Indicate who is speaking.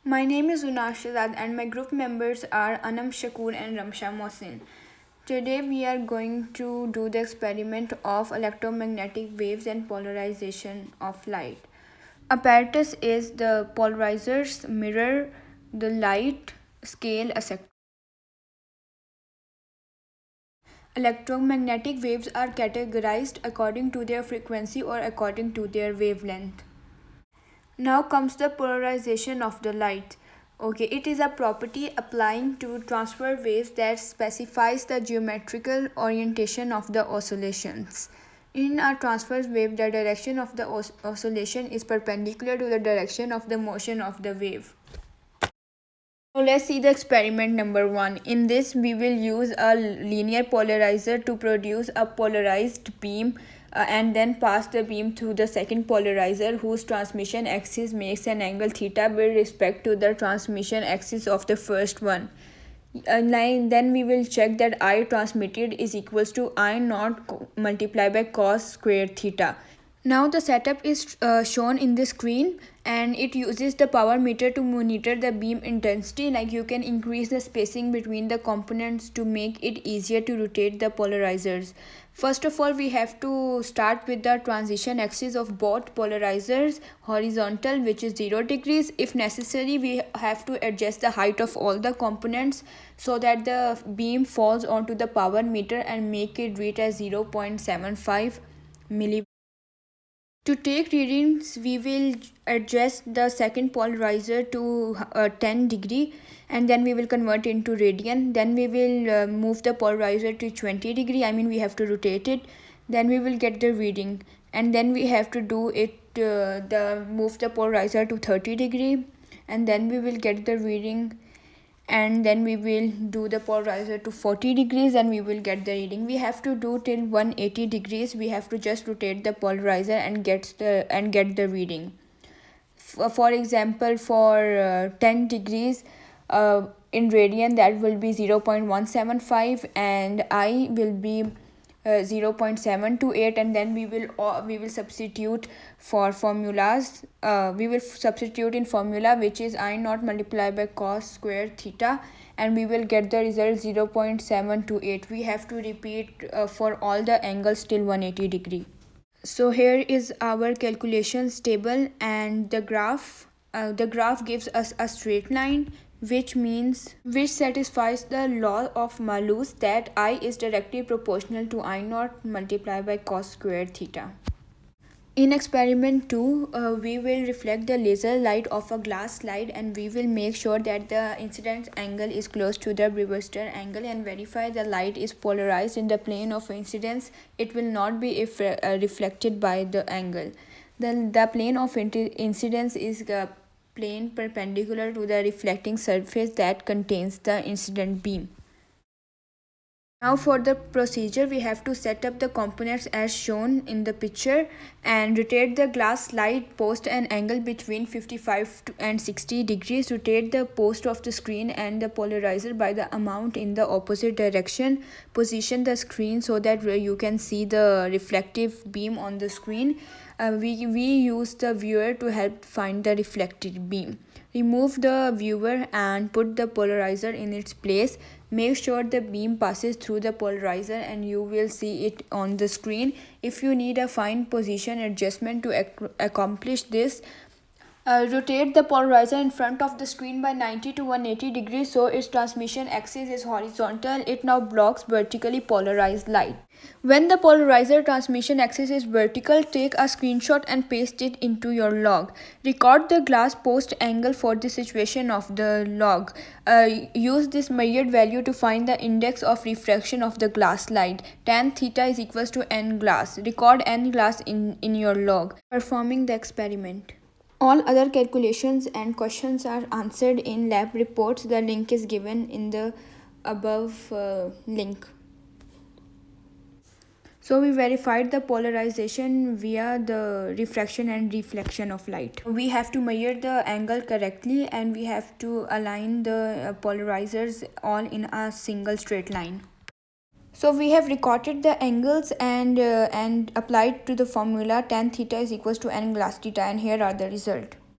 Speaker 1: My name is Unash Shahzad and my group members are Anam Shakur and Ramsha Mohsin. Today we are going to do the experiment of electromagnetic waves and polarization of light. Apparatus is the polarizers, mirror, the light, scale, etc. Electromagnetic waves are categorized according to their frequency or according to their wavelength. Now comes the polarization of the light. Okay, it is a property applying to transfer waves that specifies the geometrical orientation of the oscillations. In a transverse wave, the direction of the oscillation is perpendicular to the direction of the motion of the wave. So let's see the experiment number 1. In this, we will use a linear polarizer to produce a polarized beam and then pass the beam through the second polarizer whose transmission axis makes an angle theta with respect to the transmission axis of the first one. Then we will check that I transmitted is equals to I naught multiplied by cos squared theta. Now the setup is shown in the screen and it uses the power meter to monitor the beam intensity. Like you can increase the spacing between the components to make it easier to rotate the polarizers. First of all, we have to start with the transition axis of both polarizers, horizontal, which is 0 degrees. If necessary, we have to adjust the height of all the components so that the beam falls onto the power meter and make it read as 0.75 millivolts. To take readings, we will adjust the second polarizer to 10 degree and then we will convert into radian. Then we will move the polarizer to 20 degree. We have to rotate it. Then we will get the reading and then we have to do it move the polarizer to 30 degree and then we will get the reading. And then we will do the polarizer to 40 degrees and we will get the reading. We have to do till 180 degrees. We have to just rotate the polarizer and get the reading. For example, for 10 degrees in radian, that will be 0.175 and I will be 0.728, and then we will substitute for formulas. We will substitute in formula, which is I naught multiplied by cos squared theta, and we will get the result 0.728. We have to repeat for all the angles till 180 degree. So here is our calculations table and the graph. The graph gives us a straight line which satisfies the law of Malus that I is directly proportional to I naught multiplied by cos squared theta. In experiment 2, we will reflect the laser light of a glass slide and we will make sure that the incident angle is close to the Brewster angle and verify the light is polarized in the plane of incidence. It will not be reflected by the angle. The plane of incidence is the plane perpendicular to the reflecting surface that contains the incident beam. Now for the procedure, we have to set up the components as shown in the picture and rotate the glass slide post an angle between 55 and 60 degrees. Rotate the post of the screen and the polarizer by the amount in the opposite direction. Position the screen so that you can see the reflective beam on the screen. We use the viewer to help find the reflected beam. Remove the viewer and put the polarizer in its place. Make sure the beam passes through the polarizer and you will see it on the screen. If you need a fine position adjustment to accomplish this, rotate the polarizer in front of the screen by 90 to 180 degrees so its transmission axis is horizontal. It now blocks vertically polarized light. When the polarizer transmission axis is vertical, take a screenshot and paste it into your log. Record the glass post angle for the situation of the log. Use this measured value to find the index of refraction of the glass light. Tan theta is equals to n glass. Record n glass in your log. Performing the experiment. All other calculations and questions are answered in lab reports. The link is given in the above link. So we verified the polarization via the refraction and reflection of light. We have to measure the angle correctly and we have to align the polarizers all in a single straight line. So we have recorded the angles and applied to the formula tan theta is equals to n glass theta, and here are the result.